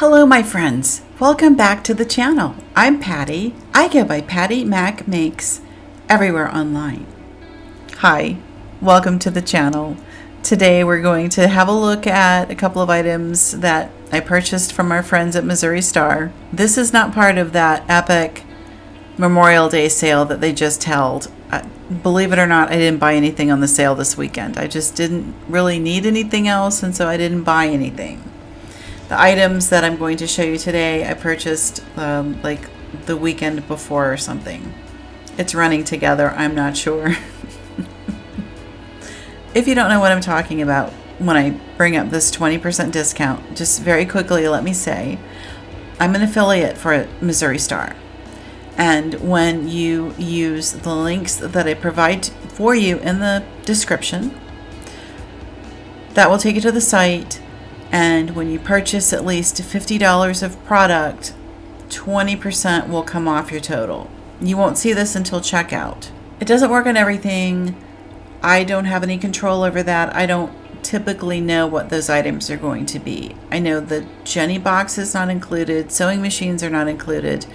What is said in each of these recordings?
Hello my friends, welcome back to the channel. I'm Patty. I go by Pattymac Makes everywhere online. Hi, welcome to the channel. Today we're going to have a look at a couple of items that I purchased from our friends at Missouri Star. This is not part of that epic Memorial Day sale that they just held. Believe it or not, I didn't buy anything on the sale this weekend. I just didn't really need anything else, and so I didn't buy anything. The items that I'm going to show you today, I purchased like the weekend before or something. It's running together, I'm not sure. If you don't know what I'm talking about when I bring up this 20% discount, just very quickly let me say, I'm an affiliate for Missouri Star. And when you use the links that I provide for you in the description, that will take you to the site. And when you purchase at least $50 of product, 20% will come off your total. You won't see this until checkout. It doesn't work on everything. I don't have any control over that. I don't typically know what those items are going to be. I know the Jenny box is not included. Sewing machines are not included.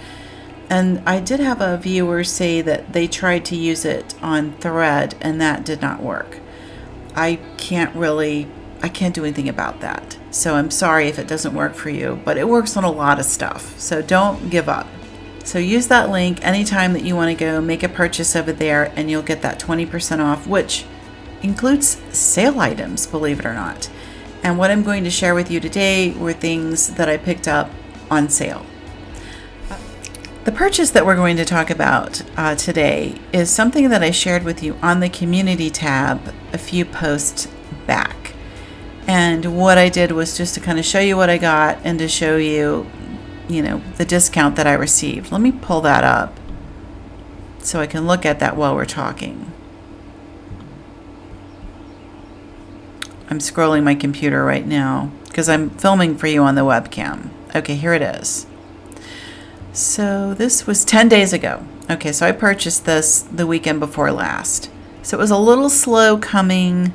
And I did have a viewer say that they tried to use it on thread and that did not work. I can't do anything about that. So I'm sorry if it doesn't work for you, but it works on a lot of stuff. So don't give up. So use that link anytime that you want to go make a purchase over there and you'll get that 20% off, which includes sale items, believe it or not. And what I'm going to share with you today were things that I picked up on sale. The purchase that we're going to talk about today is something that I shared with you on the community tab a few posts back. And what I did was just to kind of show you what I got and to show you, the discount that I received. Let me pull that up so I can look at that while we're talking. I'm scrolling my computer right now because I'm filming for you on the webcam. Okay, here it is. So this was 10 days ago. Okay, so I purchased this the weekend before last. So it was a little slow coming,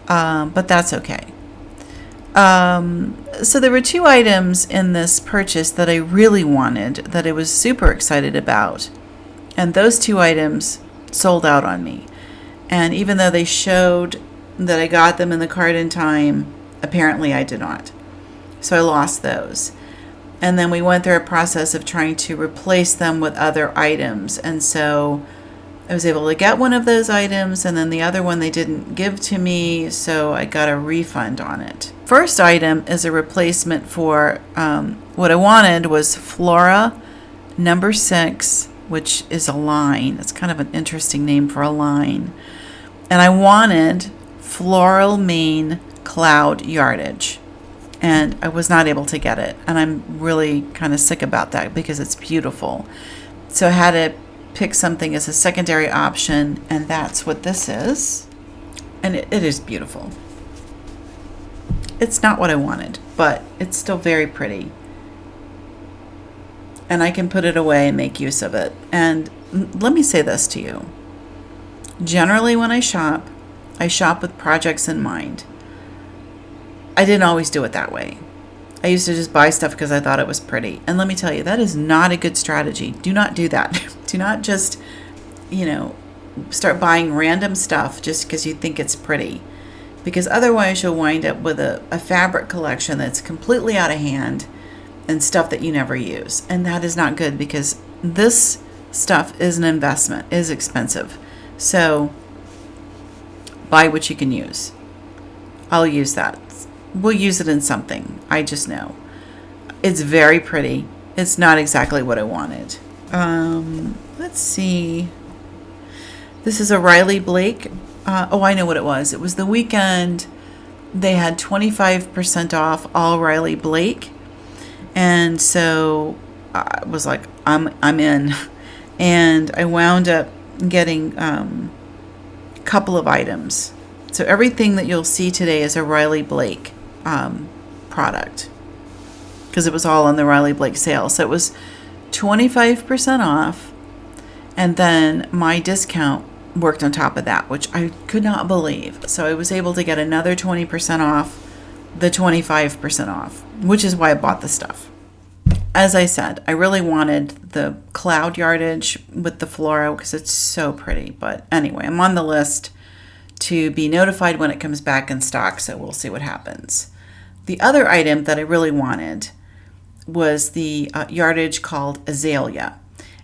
but that's okay. So there were two items in this purchase that I really wanted, that I was super excited about. And those two items sold out on me. And even though they showed that I got them in the cart in time, apparently I did not. So I lost those. And then we went through a process of trying to replace them with other items. And so I was able to get one of those items, and then the other one they didn't give to me, so I got a refund on it. First item is a replacement for what I wanted was Flora No. 6, which is a line. It's kind of an interesting name for a line. And I wanted Floral Mane Cloud Yardage. And I was not able to get it. And I'm really kind of sick about that because it's beautiful. So I had to pick something as a secondary option, and that's what this is. And it is beautiful. It's not what I wanted, but it's still very pretty. And I can put it away and make use of it. And let me say this to you. Generally when I shop with projects in mind. I didn't always do it that way. I used to just buy stuff because I thought it was pretty. And let me tell you, that is not a good strategy. Do not do that. Do not just, start buying random stuff just because you think it's pretty. Because otherwise you'll wind up with a fabric collection that's completely out of hand and stuff that you never use. And that is not good because this stuff is an investment, is expensive. So buy what you can use. I'll use that. We'll use it in something. I just know. It's very pretty. It's not exactly what I wanted. Let's see. This is a Riley Blake. I know what it was. It was the weekend. They had 25% off all Riley Blake. And so I was like, I'm in. And I wound up getting a couple of items. So everything that you'll see today is a Riley Blake product because it was all on the Riley Blake sale. So it was 25% off, and then my discount worked on top of that, which I could not believe. So I was able to get another 20% off the 25% off, which is why I bought the stuff. As I said, I really wanted the cloud yardage with the Flora because it's so pretty. But anyway, I'm on the list to be notified when it comes back in stock, so we'll see what happens. The other item that I really wanted was the yardage called Azalea.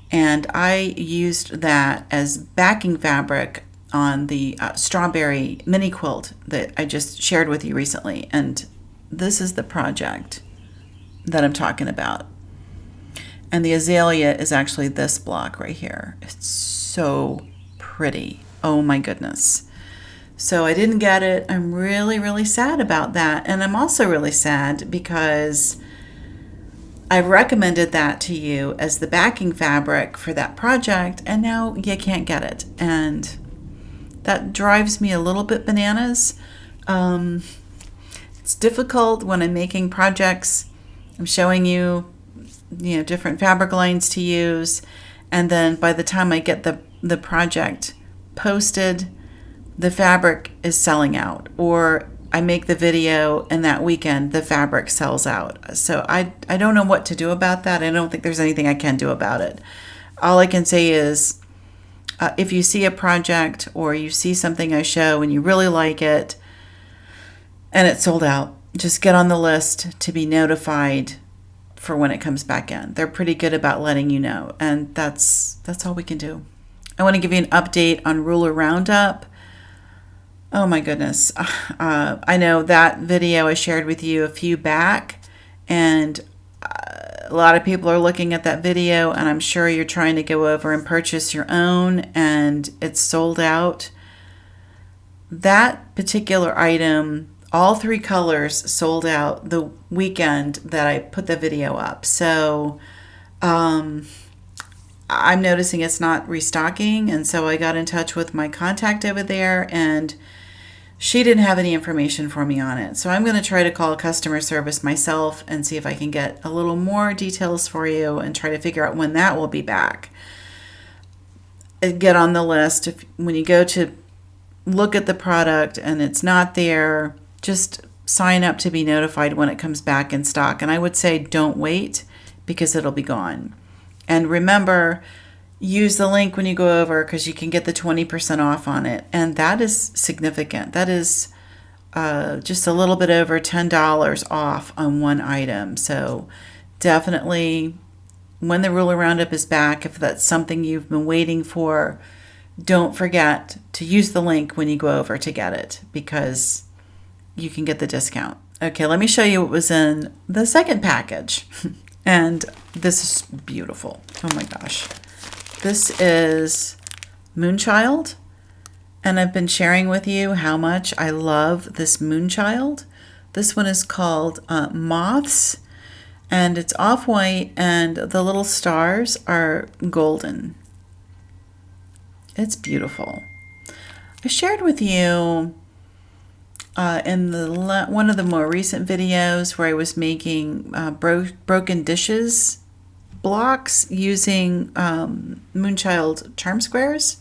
And I used that as backing fabric on the strawberry mini quilt that I just shared with you recently. And this is the project that I'm talking about. And the Azalea is actually this block right here. It's so pretty. Oh my goodness. So I didn't get it. I'm really, really sad about that. And I'm also really sad because I recommended that to you as the backing fabric for that project, and now you can't get it. And that drives me a little bit bananas. It's difficult when I'm making projects. I'm showing you, different fabric lines to use. And then by the time I get the project posted, the fabric is selling out, or I make the video and that weekend the fabric sells out. So I don't know what to do about that. I don't think there's anything I can do about it. All I can say is if you see a project or you see something I show and you really like it and it's sold out, just get on the list to be notified for when it comes back in. They're pretty good about letting you know, and that's all we can do. I want to give you an update on Ruler Roundup. Oh my goodness. I know that video I shared with you a few back, and a lot of people are looking at that video, and I'm sure you're trying to go over and purchase your own, and it's sold out. That particular item, all 3 colors sold out the weekend that I put the video up. So I'm noticing it's not restocking, and so I got in touch with my contact over there, and she didn't have any information for me on it. So I'm going to try to call customer service myself and see if I can get a little more details for you and try to figure out when that will be back. Get on the list. When you go to look at the product and it's not there, just sign up to be notified when it comes back in stock. And I would say don't wait, because it'll be gone. And remember, use the link when you go over, because you can get the 20% off on it. And that is significant. That is just a little bit over $10 off on one item. So definitely, when the Ruler Roundup is back, if that's something you've been waiting for, don't forget to use the link when you go over to get it, because you can get the discount. Okay, let me show you what was in the second package. And this is beautiful. Oh my gosh. This is Moonchild, and I've been sharing with you how much I love this Moonchild. This one is called Moths, and it's off-white, and the little stars are golden. It's beautiful. I shared with you in one of the more recent videos where I was making broken dishes blocks using Moonchild charm squares,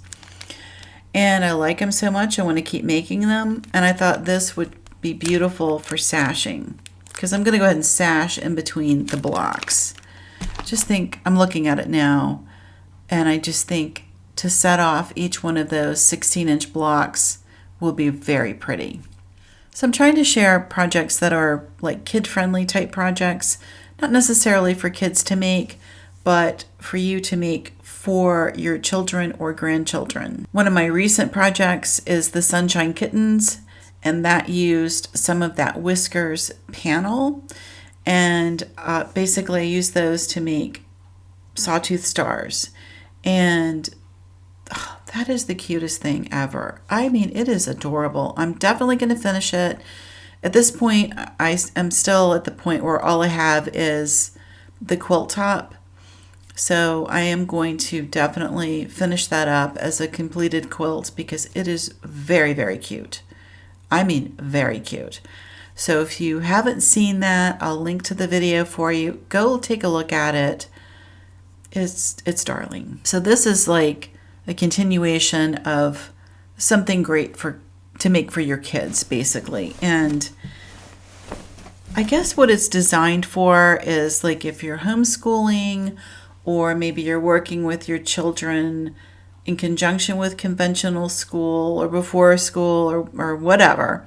and I like them so much I want to keep making them, and I thought this would be beautiful for sashing, because I'm going to go ahead and sash in between the blocks. Just think, I'm looking at it now, and I just think to set off each one of those 16-inch blocks will be very pretty. So I'm trying to share projects that are like kid-friendly type projects, not necessarily for kids to make, but for you to make for your children or grandchildren. One of my recent projects is the Sunshine Kittens, and that used some of that Whiskers panel, and basically I used those to make sawtooth stars, and that is the cutest thing ever. I mean, it is adorable. I'm definitely going to finish it. At this point, I am still at the point where all I have is the quilt top. So I am going to definitely finish that up as a completed quilt, because it is very, very cute. I mean, very cute. So if you haven't seen that, I'll link to the video for you. Go take a look at it. It's darling. So this is like a continuation of something great to make for your kids, basically. And I guess what it's designed for is like if you're homeschooling or maybe you're working with your children in conjunction with conventional school or before school or whatever.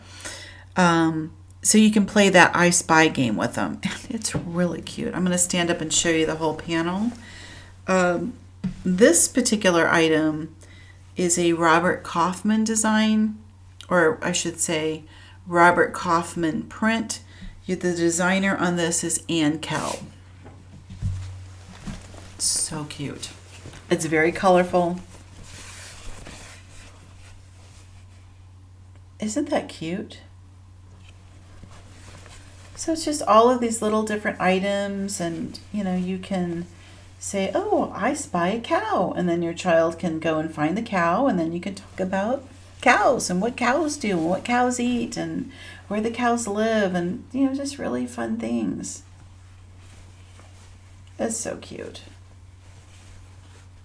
So you can play that I Spy game with them. It's really cute. I'm going to stand up and show you the whole panel. This particular item is a Robert Kaufman design, or I should say Robert Kaufman print. The designer on this is Ann Kell. So cute. It's very colorful. Isn't that cute? So it's just all of these little different items, and you can say, oh, I spy a cow, and then your child can go and find the cow, and then you can talk about cows and what cows do and what cows eat and where the cows live, and just really fun things. That's so cute.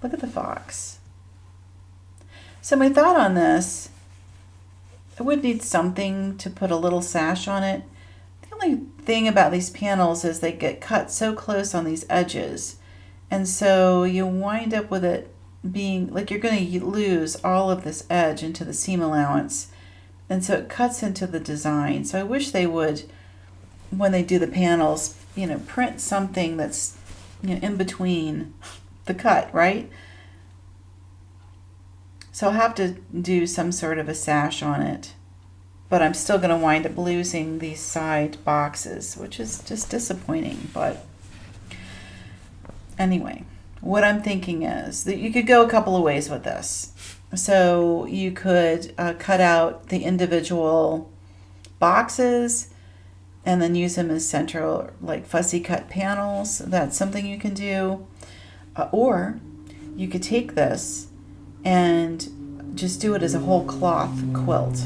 Look at the fox. So my thought on this, I would need something to put a little sash on it. The only thing about these panels is they get cut so close on these edges, and so you wind up with it being like you're going to lose all of this edge into the seam allowance, and so it cuts into the design. So I wish they would, when they do the panels, print something that's in between the cut, right? So I'll have to do some sort of a sash on it, but I'm still going to wind up losing these side boxes, which is just disappointing. But anyway, what I'm thinking is that you could go a couple of ways with this. So you could cut out the individual boxes and then use them as central, like fussy cut panels. That's something you can do. Or you could take this and just do it as a whole cloth quilt,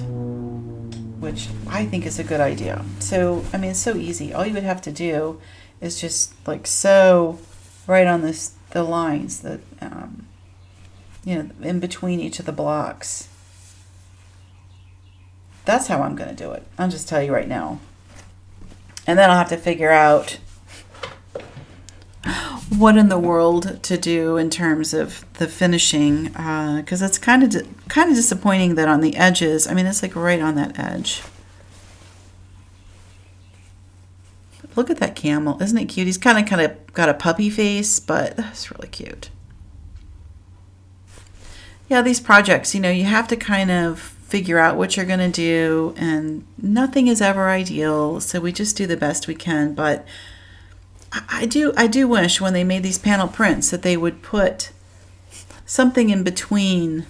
which I think is a good idea. So, it's so easy. All you would have to do is just like sew right on the lines that, in between each of the blocks. That's how I'm going to do it. I'll just tell you right now. And then I'll have to figure out what in the world to do in terms of the finishing, because it's kind of disappointing that on the edges, it's like right on that edge. Look at that camel. Isn't it cute? He's kind of got a puppy face, but that's really cute. Yeah, these projects, you have to kind of figure out what you're going to do, and nothing is ever ideal, so we just do the best we can. But I do wish when they made these panel prints that they would put something in between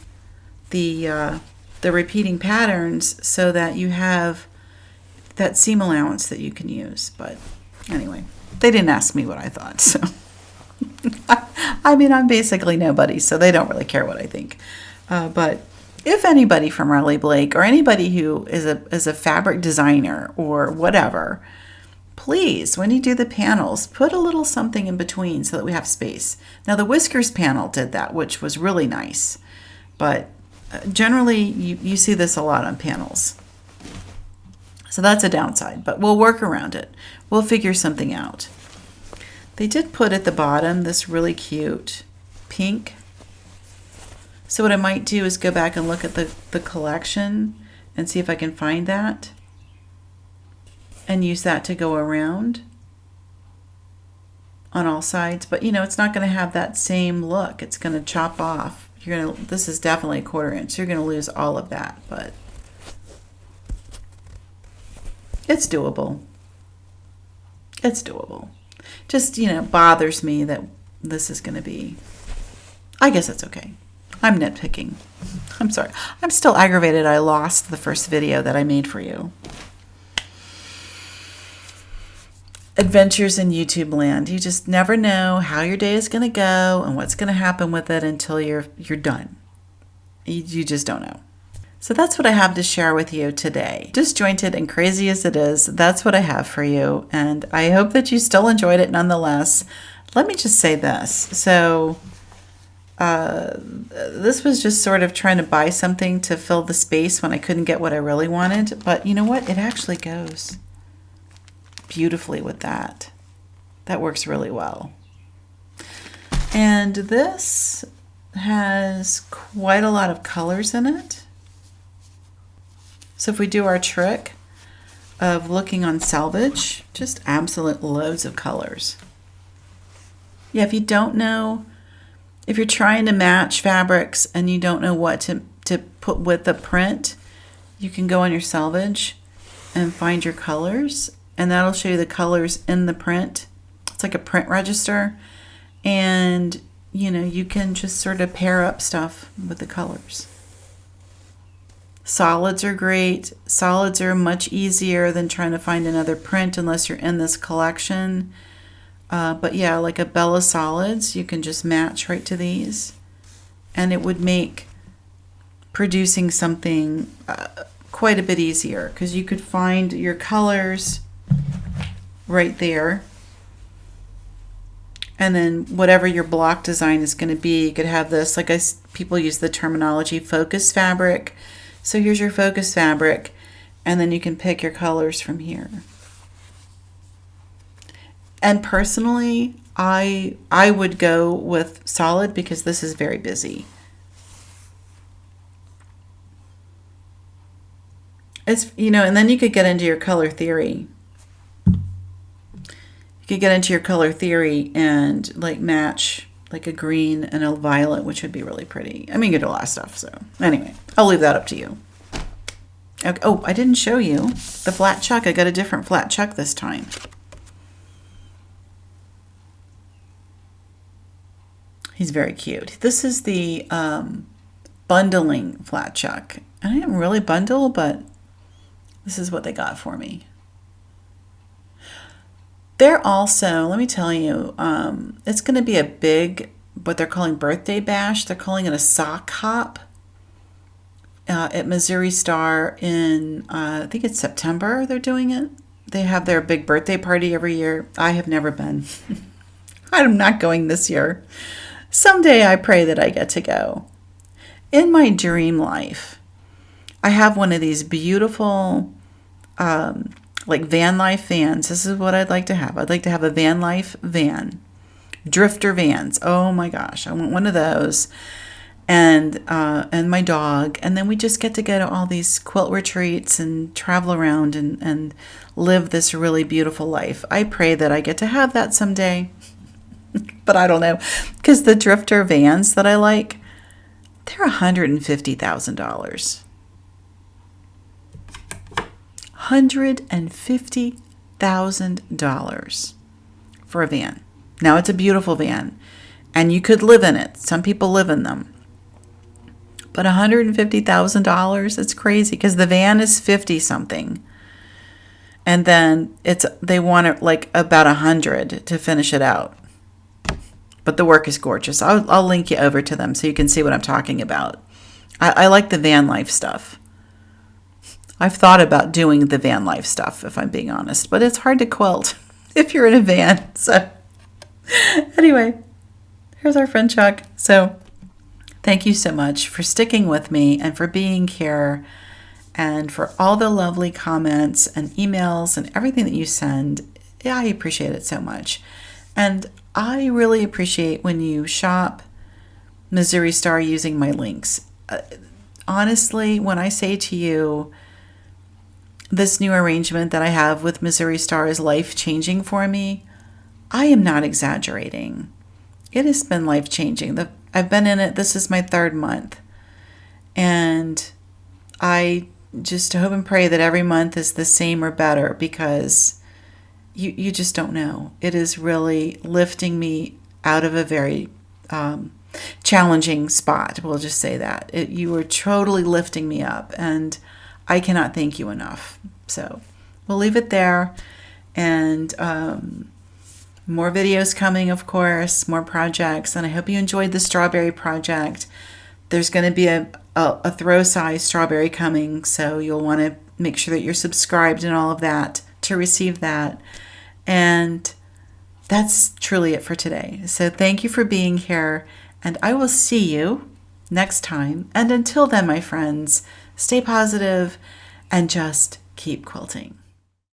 the repeating patterns so that you have that seam allowance that you can use. But anyway, they didn't ask me what I thought, so I'm basically nobody, so they don't really care what I think. But if anybody from Raleigh Blake or anybody who is a fabric designer or whatever, please, when you do the panels, put a little something in between so that we have space. Now, the whiskers panel did that, which was really nice. But generally, you see this a lot on panels. So that's a downside, but we'll work around it. We'll figure something out. They did put at the bottom this really cute pink. So what I might do is go back and look at the collection and see if I can find that and use that to go around on all sides. But it's not going to have that same look. It's going to chop off. This is definitely a 1/4 inch. So you're going to lose all of that, but it's doable. It's doable. Just, bothers me that this is going to be, I guess it's okay. I'm nitpicking. I'm sorry. I'm still aggravated I lost the first video that I made for you. Adventures in YouTube land. You just never know how your day is going to go and what's going to happen with it until you're done. You just don't know. So that's what I have to share with you today. Disjointed and crazy as it is, that's what I have for you. And I hope that you still enjoyed it nonetheless. Let me just say this. So this was just sort of trying to buy something to fill the space when I couldn't get what I really wanted. But you know what? It actually goes. beautifully with that. That works really well. And this has quite a lot of colors in it. So if we do our trick of looking on salvage, just absolute loads of colors. Yeah, if you don't know, if you're trying to match fabrics and you don't know what to put with the print, you can go on your salvage and find your colors, and that'll show you the colors in the print. It's like a print register, and you can just sort of pair up stuff with the colors. Solids are great. Solids are much easier than trying to find another print unless you're in this collection. But yeah, like a Bella Solids, you can just match right to these, and it would make producing something quite a bit easier, because you could find your colors right there, and then whatever your block design is going to be, you could have this, like people use the terminology focus fabric. So here's your focus fabric, and then you can pick your colors from here. And personally, I would go with solid because this is very busy. It's, and then you could get into your color theory. You could get into your color theory and like match like a green and a violet, which would be really pretty. I mean, you get a lot of stuff. So anyway, I'll leave that up to you. Okay. Oh, I didn't show you the flat chuck. I got a different flat chuck this time. He's very cute. This is the bundling flat chuck. And I didn't really bundle, but this is what they got for me. They're also, let me tell you, it's going to be a big, what they're calling birthday bash. They're calling it a sock hop at Missouri Star in, I think it's September they're doing it. They have their big birthday party every year. I have never been. I'm not going this year. Someday I pray that I get to go. In my dream life, I have one of these beautiful like van life vans. This is what I'd like to have. I'd like to have a van life van. Drifter vans. Oh my gosh, I want one of those. And my dog. And then we just get to go to all these quilt retreats and travel around and live this really beautiful life. I pray that I get to have that someday. But I don't know. Because the drifter vans that I like, they're $150,000. $150,000 for a van. Now, it's a beautiful van, and you could live in it. Some people live in them. But $150,000, it's crazy, because the van is 50 something. And then they want it like about 100 to finish it out. But the work is gorgeous. I'll link you over to them so you can see what I'm talking about. I like the van life stuff. I've thought about doing the van life stuff, if I'm being honest, but it's hard to quilt if you're in a van. So anyway, here's our friend Chuck. So thank you so much for sticking with me and for being here and for all the lovely comments and emails and everything that you send. Yeah, I appreciate it so much. And I really appreciate when you shop Missouri Star using my links. Honestly, when I say to you, this new arrangement that I have with Missouri Star is life-changing for me, I am not exaggerating. It has been life-changing. I've been in it. This is my 3rd month. And I just hope and pray that every month is the same or better, because you just don't know. It is really lifting me out of a very challenging spot. We'll just say that. You are totally lifting me up, and I cannot thank you enough. So we'll leave it there. And more videos coming, of course, more projects. And I hope you enjoyed the strawberry project. There's going to be a throw size strawberry coming, so you'll want to make sure that you're subscribed and all of that to receive that. And that's truly it for today. So thank you for being here, and I will see you next time. And until then, my friends, stay positive and just keep quilting.